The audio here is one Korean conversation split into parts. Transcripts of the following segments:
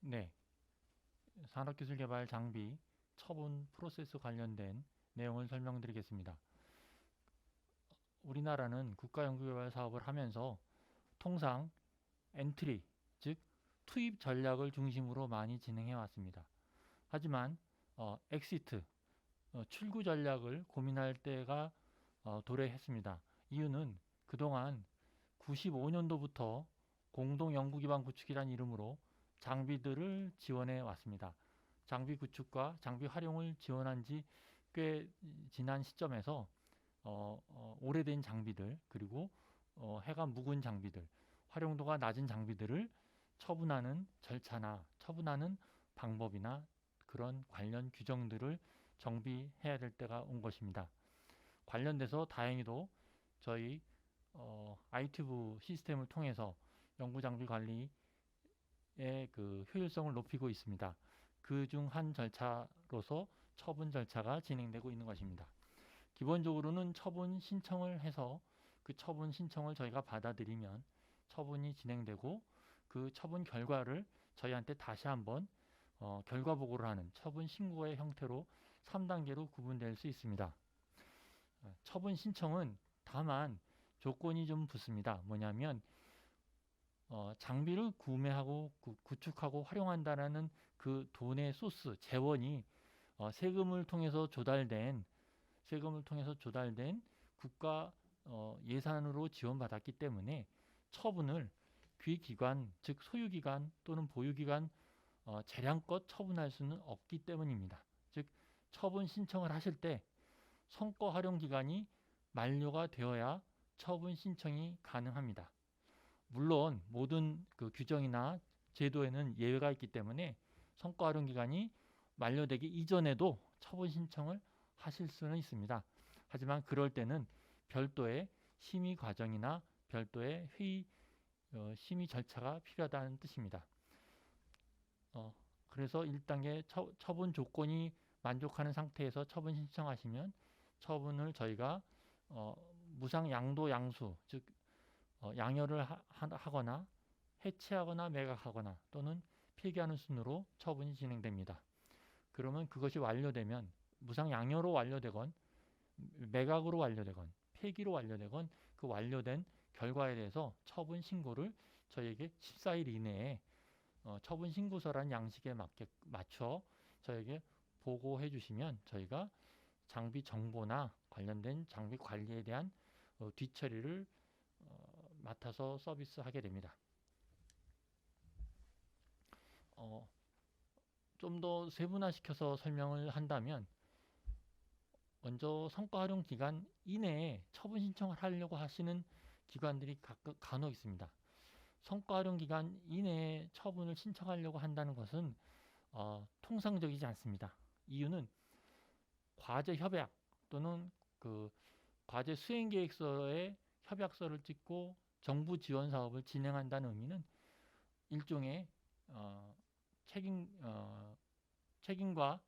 네, 산업기술개발 장비 처분 프로세스 관련된 내용을 설명드리겠습니다. 우리나라는 국가연구개발 사업을 하면서 통상 엔트리, 즉 투입 전략을 중심으로 많이 진행해 왔습니다. 하지만 엑시트, 출구 전략을 고민할 때가 도래했습니다. 이유는 그동안 95년도부터 공동연구기반 구축이라는 이름으로 장비들을 지원해 왔습니다. 장비 구축과 장비 활용을 지원한 지 꽤 지난 시점에서 오래된 장비들 그리고 해가 묵은 장비들, 활용도가 낮은 장비들을 처분하는 절차나 처분하는 방법이나 그런 관련 규정들을 정비해야 될 때가 온 것입니다. 관련돼서 다행히도 저희 IT부 시스템을 통해서 연구장비 관리의 그 효율성을 높이고 있습니다. 그 중 한 절차로서 처분 절차가 진행되고 있는 것입니다. 기본적으로는 처분 신청을 해서 그 처분 신청을 저희가 받아들이면 처분이 진행되고 그 처분 결과를 저희한테 다시 한번 결과 보고를 하는 처분 신고의 형태로 3단계로 구분될 수 있습니다. 처분 신청은 다만 조건이 좀 붙습니다. 뭐냐면 장비를 구매하고 구축하고 활용한다라는 그 돈의 소스, 재원이 세금을 통해서 조달된 국가 예산으로 지원받았기 때문에 처분을 귀기관, 즉 소유기관 또는 보유기관 재량껏 처분할 수는 없기 때문입니다. 즉 처분 신청을 하실 때 성과 활용 기간이 만료가 되어야 처분 신청이 가능합니다. 물론 모든 그 규정이나 제도에는 예외가 있기 때문에 성과 활용 기간이 만료되기 이전에도 처분 신청을 하실 수는 있습니다. 하지만 그럴 때는 별도의 심의 과정이나 별도의 회의 심의 절차가 필요하다는 뜻입니다. 그래서 1단계 처분 조건이 만족하는 상태에서 처분 신청하시면 처분을 저희가 무상 양도 양수, 즉 양혈을 하거나 해체하거나 매각하거나 또는 폐기하는 순으로 처분이 진행됩니다. 그러면 그것이 완료되면 무상 양혈로 완료되건 매각으로 완료되건 폐기로 완료되건 그 완료된 결과에 대해서 처분 신고를 저에게 14일 이내에 처분 신고서란 양식에 맞춰 저에게 보고해 주시면 저희가 장비 정보나 관련된 장비 관리에 대한 뒤처리를 맡아서 서비스하게 됩니다. 좀 더 세분화시켜서 설명을 한다면 먼저 성과 활용 기간 이내에 처분 신청을 하려고 하시는 기관들이 간혹 있습니다. 성과 활용 기간 이내에 처분을 신청하려고 한다는 것은 통상적이지 않습니다. 이유는 과제 협약 또는 그 과제 수행 계획서에 협약서를 찍고 정부 지원 사업을 진행한다는 의미는 일종의 책임과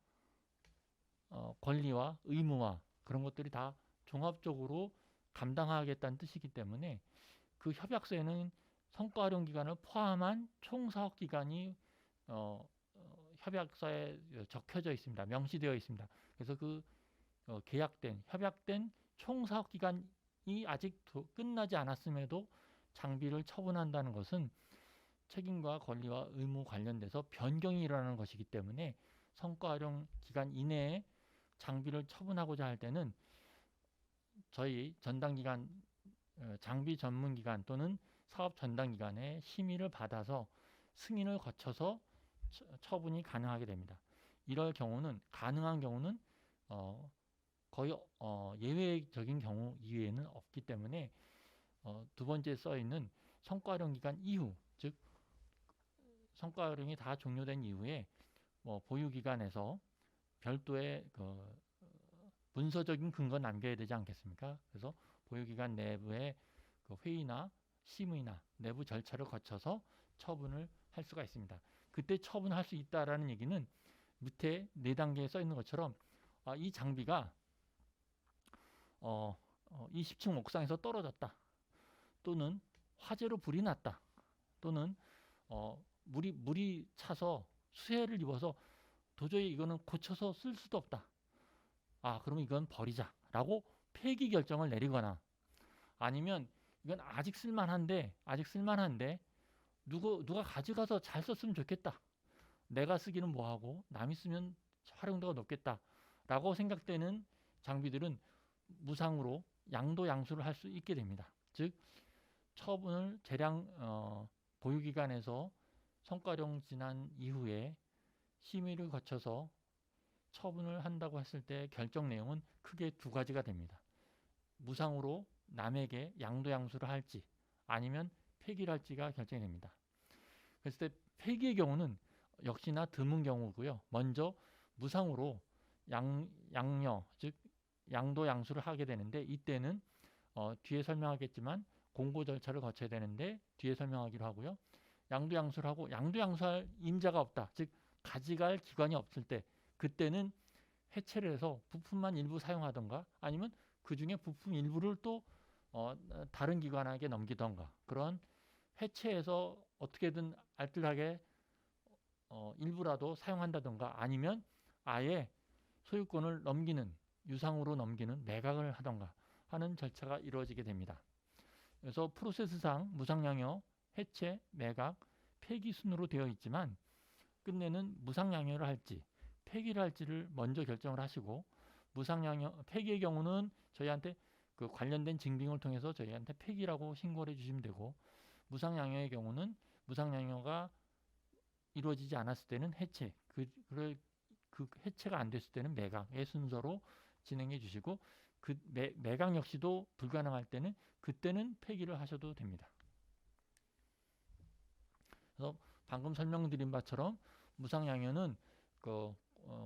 권리와 의무와 그런 것들이 다 종합적으로 감당하겠다는 뜻이기 때문에 그 협약서에는 성과 활용 기간을 포함한 총 사업 기간이 협약서에 적혀져 있습니다. 명시되어 있습니다. 그래서 그 협약된 총 사업 기간이 아직 끝나지 않았음에도 장비를 처분한다는 것은 책임과 권리와 의무 관련돼서 변경이 일어나는 것이기 때문에 성과 활용 기간 이내에 장비를 처분하고자 할 때는 저희 전담기관, 장비 전문기관 또는 사업 전담기관의 심의를 받아서 승인을 거쳐서 처분이 가능하게 됩니다. 이럴 경우는 가능한 경우는 거의 예외적인 경우 이외에는 없기 때문에 두 번째 써 있는 성과 활용 기간 이후, 즉 성과 활용이 다 종료된 이후에 보유기관에서 별도의 그 문서적인 근거 남겨야 되지 않겠습니까? 그래서 보유기관 내부의 그 회의나 심의나 내부 절차를 거쳐서 처분을 할 수가 있습니다. 그때 처분할 수 있다라는 얘기는 밑에 4단계에 써 있는 것처럼 이 장비가 20층 옥상에서 떨어졌다. 또는 화재로 불이 났다. 또는 물이 차서 수해를 입어서 도저히 이거는 고쳐서 쓸 수도 없다. 아, 그러면 이건 버리자라고 폐기 결정을 내리거나, 아니면 이건 아직 쓸만한데 누가 가져가서 잘 썼으면 좋겠다. 내가 쓰기는 뭐하고 남이 쓰면 활용도가 높겠다라고 생각되는 장비들은 무상으로 양도양수를 할 수 있게 됩니다. 즉 처분을 보유기관에서 성과령 지난 이후에 심의를 거쳐서 처분을 한다고 했을 때 결정 내용은 크게 두 가지가 됩니다. 무상으로 남에게 양도양수를 할지 아니면 폐기를 할지가 결정이 됩니다. 그랬을 때 폐기의 경우는 역시나 드문 경우고요. 먼저 무상으로 양려, 즉 양도양수를 하게 되는데, 이때는 뒤에 설명하겠지만 공고 절차를 거쳐야 되는데 뒤에 설명하기로 하고요. 양도양수를 하고 양도양수할 임자가 없다, 즉 가져갈 기관이 없을 때, 그때는 해체를 해서 부품만 일부 사용하던가 아니면 그 중에 부품 일부를 또 다른 기관에게 넘기던가, 그런 해체해서 어떻게든 알뜰하게 일부라도 사용한다던가, 아니면 아예 소유권을 유상으로 넘기는 매각을 하던가 하는 절차가 이루어지게 됩니다. 그래서 프로세스상 무상양효, 해체, 매각, 폐기 순으로 되어 있지만 끝내는 무상양효를 할지 폐기를 할지를 먼저 결정을 하시고, 폐기의 경우는 저희한테 그 관련된 증빙을 통해서 저희한테 폐기라고 신고를 해주시면 되고, 무상양효의 경우는 무상양효가 이루어지지 않았을 때는 해체, 그 해체가 안 됐을 때는 매각의 순서로 진행해 주시고, 그 매각 역시도 불가능할 때는 그때는 폐기를 하셔도 됩니다. 그래서 방금 설명드린 바처럼 무상양효는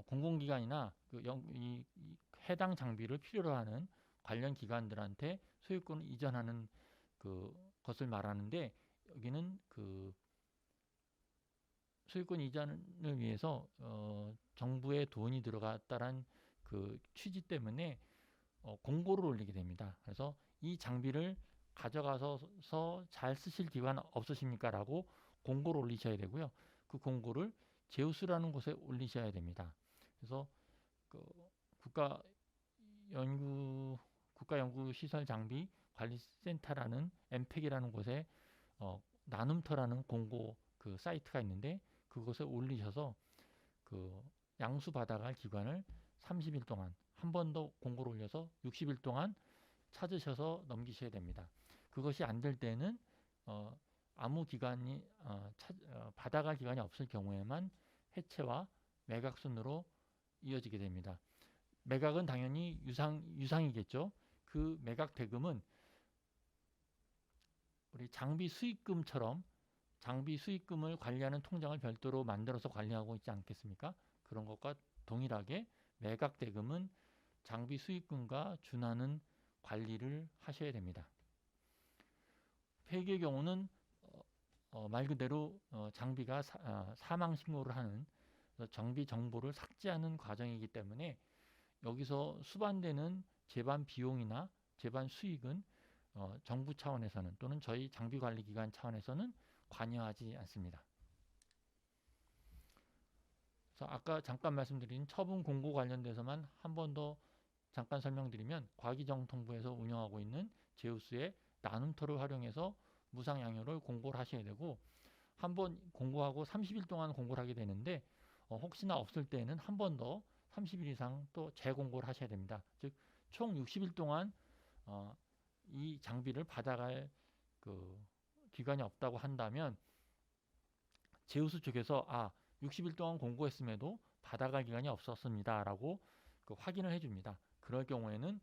공공기관이나 이 해당 장비를 필요로 하는 관련 기관들한테 소유권을 이전하는 것을 말하는데, 여기는 소유권 이전을 위해서 정부의 돈이 들어갔다는 취지 때문에 공고를 올리게 됩니다. 그래서 이 장비를 가져가서 잘 쓰실 기관 없으십니까? 라고 공고를 올리셔야 되고요. 그 공고를 제우스라는 곳에 올리셔야 됩니다. 그래서 국가연구시설장비관리센터라는 엠팩이라는 곳에 나눔터라는 공고 사이트가 있는데, 그곳에 올리셔서 양수 받아갈 기관을 30일 동안, 한 번 더 공고를 올려서 60일 동안 찾으셔서 넘기셔야 됩니다. 그것이 안 될 때는 아무 기관이 받아갈 기관이 없을 경우에만 해체와 매각 순으로 이어지게 됩니다. 매각은 당연히 유상이겠죠. 그 매각 대금은 우리 장비 수익금처럼 장비 수익금을 관리하는 통장을 별도로 만들어서 관리하고 있지 않겠습니까? 그런 것과 동일하게 매각 대금은 장비 수익금과 준하는 관리를 하셔야 됩니다. 폐기의 경우는 말 그대로 장비가 사망 신고를 하는, 정비 정보를 삭제하는 과정이기 때문에 여기서 수반되는 재반 비용이나 재반 수익은 정부 차원에서는 또는 저희 장비관리기관 차원에서는 관여하지 않습니다. 그래서 아까 잠깐 말씀드린 처분 공고 관련돼서만 한 번 더 잠깐 설명드리면, 과기정통부에서 운영하고 있는 제우스의 나눔터를 활용해서 무상양효를 공고를 하셔야 되고, 한 번 공고하고 30일 동안 공고를 하게 되는데 혹시나 없을 때는 한 번 더 30일 이상 또 재공고를 하셔야 됩니다. 즉 총 60일 동안 이 장비를 받아갈 기관이 없다고 한다면 제우스 쪽에서 60일 동안 공고했음에도 받아갈 기관이 없었습니다 라고 확인을 해줍니다. 그럴 경우에는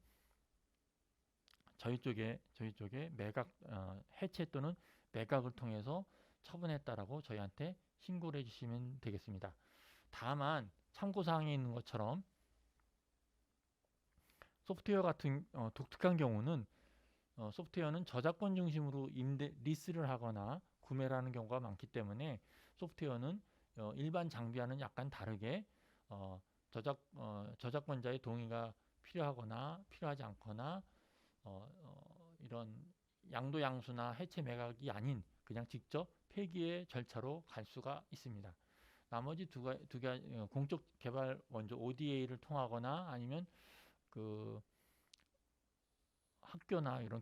저희 쪽에 매각, 해체 또는 매각을 통해서 처분했다라고 저희한테 신고를 해주시면 되겠습니다. 다만 참고사항에 있는 것처럼 소프트웨어 같은 독특한 경우는 소프트웨어는 저작권 중심으로 리스를 하거나 구매를 하는 경우가 많기 때문에 소프트웨어는 일반 장비와는 약간 다르게 저작권자의 동의가 필요하거나 필요하지 않거나 이런 양도양수나 해체 매각이 아닌 그냥 직접 폐기의 절차로 갈 수가 있습니다. 나머지 공적 개발 먼저 ODA를 통하거나 아니면 그 학교나 이런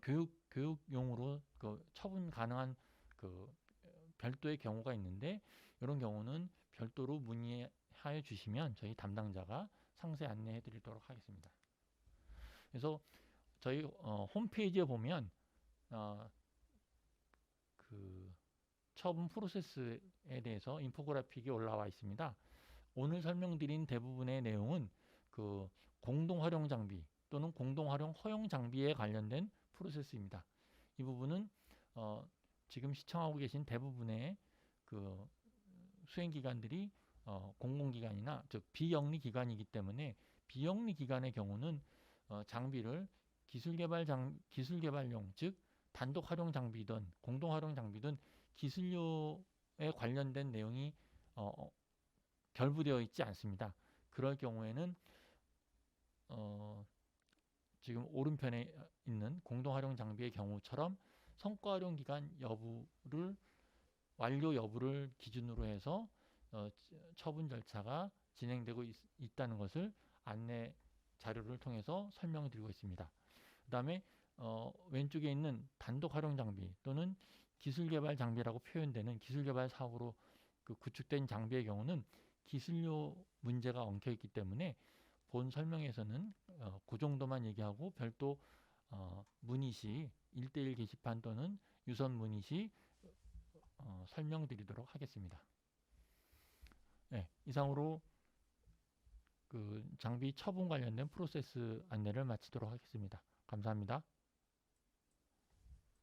교육용으로 그 처분 가능한 그 별도의 경우가 있는데, 이런 경우는 별도로 문의하여 주시면 저희 담당자가 상세 안내해 드리도록 하겠습니다. 그래서 저희 홈페이지에 보면 그 처분 프로세스에 대해서 인포그래픽이 올라와 있습니다. 오늘 설명드린 대부분의 내용은 그 공동활용 장비 또는 공동활용 허용 장비에 관련된 프로세스입니다. 이 부분은 지금 시청하고 계신 대부분의 그 수행기관들이 공공기관이나 즉 비영리기관이기 때문에, 비영리기관의 경우는 장비를 기술개발용, 즉 단독활용 장비든 공동활용 장비든 기술료에 관련된 내용이 결부되어 있지 않습니다. 그럴 경우에는 지금 오른편에 있는 공동활용 장비의 경우처럼 성과활용 기간 완료 여부를 기준으로 해서 처분 절차가 진행되고 있다는 것을 안내 자료를 통해서 설명드리고 있습니다. 그 다음에 왼쪽에 있는 단독활용 장비 또는 기술개발 장비라고 표현되는 기술개발 사업으로 구축된 장비의 경우는 기술료 문제가 엉켜있기 때문에 본 설명에서는 그 정도만 얘기하고, 별도 문의 시 1:1 게시판 또는 유선 문의 시 설명드리도록 하겠습니다. 네, 이상으로 그 장비 처분 관련된 프로세스 안내를 마치도록 하겠습니다. 감사합니다.